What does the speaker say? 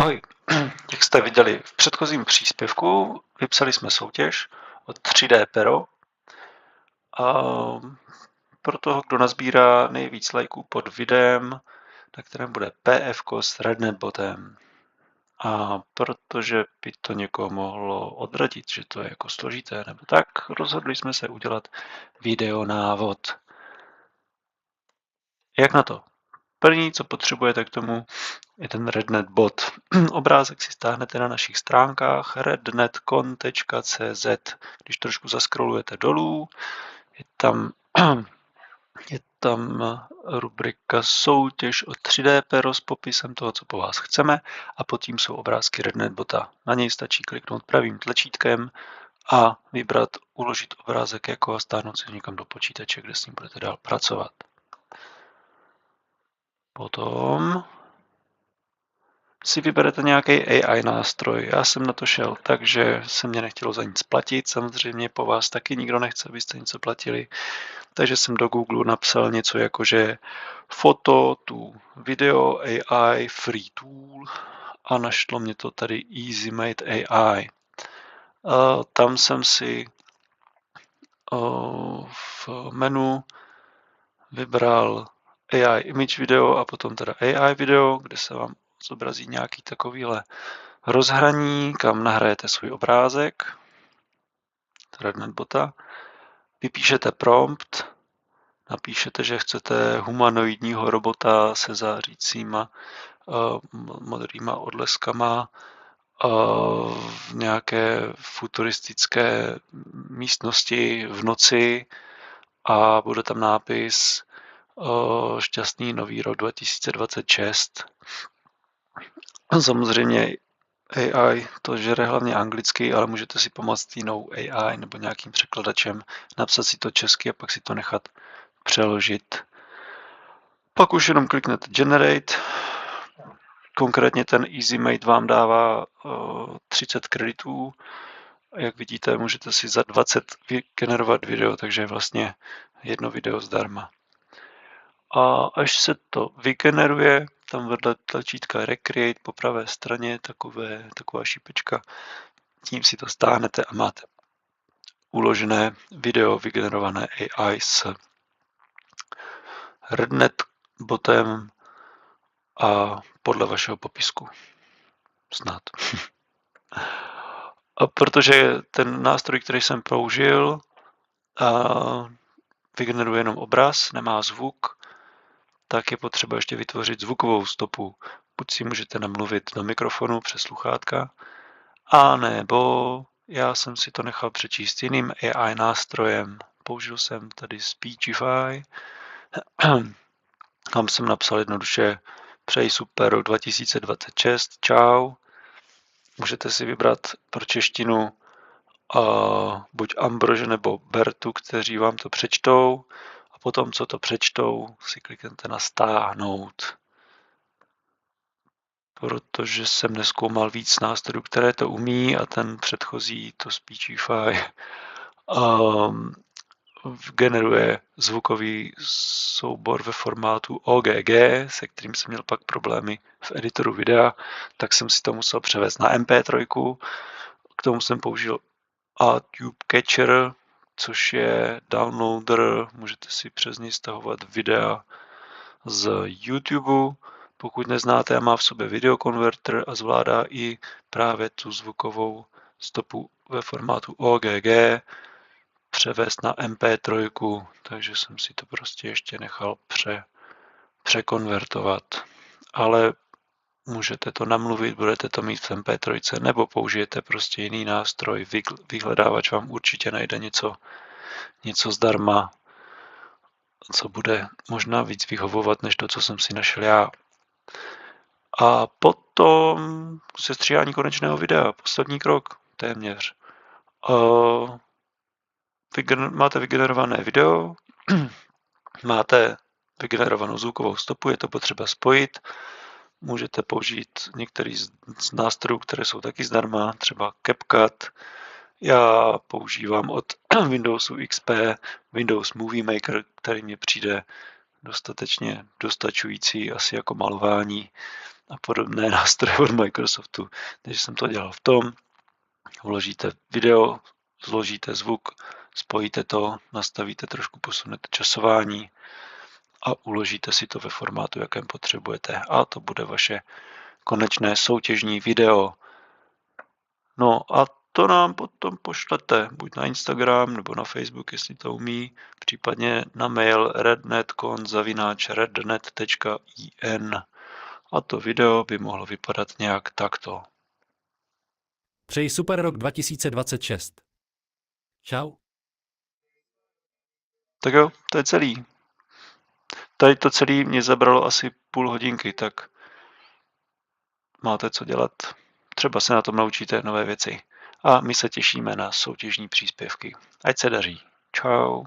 Ahoj, jak jste viděli v předchozím příspěvku, vypsali jsme soutěž o 3D pero a pro toho, kdo nazbírá nejvíc lajků pod videem, na kterém bude PF s RedNetBotem. A protože by to někoho mohlo odradit, že to je jako složité nebo tak, rozhodli jsme se udělat videonávod. Jak na to? První, co potřebujete k tomu, je ten RedNetBot. Obrázek si stáhnete na našich stránkách rednetcon.cz. Když trošku zaskrolujete dolů, je tam rubrika soutěž o 3D pero s popisem toho, co po vás chceme, a pod tím jsou obrázky RedNetBota. Na něj stačí kliknout pravým tlačítkem a vybrat uložit obrázek jako a stáhnout si někam do počítače, kde s ním budete dál pracovat. Potom si vyberete nějaký AI nástroj. Já jsem na to šel, takže se mě nechtělo za nic platit. Samozřejmě po vás taky nikdo nechce, abyste něco platili. Takže jsem do Google napsal něco jako, že foto to video AI free tool a našlo mě to tady Easy Made AI. Tam jsem si v menu vybral AI image video a potom teda AI video, kde se vám zobrazí nějaký takovýhle rozhraní, kam nahrajete svůj obrázek, RedNetBota, vypíšete prompt, napíšete, že chcete humanoidního robota se zářícíma modrýma odleskama v nějaké futuristické místnosti v noci a bude tam nápis šťastný nový rok 2026. Samozřejmě AI to žere hlavně anglicky, ale můžete si pomoct jinou AI nebo nějakým překladačem, napsat si to česky a pak si to nechat přeložit. Pak už jenom kliknete Generate. Konkrétně ten EasyMate vám dává 30 kreditů. Jak vidíte, můžete si za 20 vygenerovat video, takže je vlastně jedno video zdarma. A až se to vygeneruje, tam vedle tlačítka Recreate po pravé straně taková šípečka, tím si to stáhnete a máte uložené video vygenerované AI s RedNetBotem a podle vašeho popisku. Snad. A protože ten nástroj, který jsem použil, vygeneruje jenom obraz, nemá zvuk, tak je potřeba ještě vytvořit zvukovou stopu. Buď si můžete namluvit do mikrofonu přes sluchátka, a nebo já jsem si to nechal přečíst jiným AI nástrojem. Použil jsem tady Speechify. Tam jsem napsal jednoduše přeji super rok 2026, čau. Můžete si vybrat pro češtinu buď Ambrože nebo Bertu, kteří vám to přečtou, a potom, co to přečtou, si kliknete na stáhnout. Protože jsem nezkoumal víc nástrojů, které to umí, a ten předchozí, to Speechify, generuje zvukový soubor ve formátu OGG, se kterým jsem měl pak problémy v editoru videa, tak jsem si to musel převést na MP3. K tomu jsem použil ATube Catcher, což je downloader, můžete si přes něj stahovat videa z YouTube, pokud neznáte, a má v sobě videokonverter a zvládá i právě tu zvukovou stopu ve formátu OGG převést na MP3, takže jsem si to prostě ještě nechal překonvertovat. Ale můžete to namluvit, budete to mít v MP3, nebo použijete prostě jiný nástroj. Vyhledávač vám určitě najde něco zdarma, co bude možná víc vyhovovat, než to, co jsem si našel já. A potom sestříhání konečného videa, poslední krok, téměř. Máte vygenerované video, máte vygenerovanou zvukovou stopu, je to potřeba spojit. Můžete použít některý z nástrojů, které jsou taky zdarma, třeba CapCut. Já používám od Windowsu XP Windows Movie Maker, který mi přijde dostatečně dostačující asi jako malování. a podobné nástroje od Microsoftu. Takže jsem to dělal v tom. Vložíte video, zložíte zvuk, spojíte to, nastavíte trošku, posunete časování a uložíte si to ve formátu, jakém potřebujete. A to bude vaše konečné soutěžní video. No a to nám potom pošlete buď na Instagram nebo na Facebook, jestli to umí, případně na mail rednet.con@rednet.in a to video by mohlo vypadat nějak takto. Přeji super rok 2026. Čau. Tak jo, to je celý. Tady to celé mě zabralo asi půl hodinky, tak máte co dělat. Třeba se na tom naučíte nové věci. A my se těšíme na soutěžní příspěvky. Ať se daří. Čau.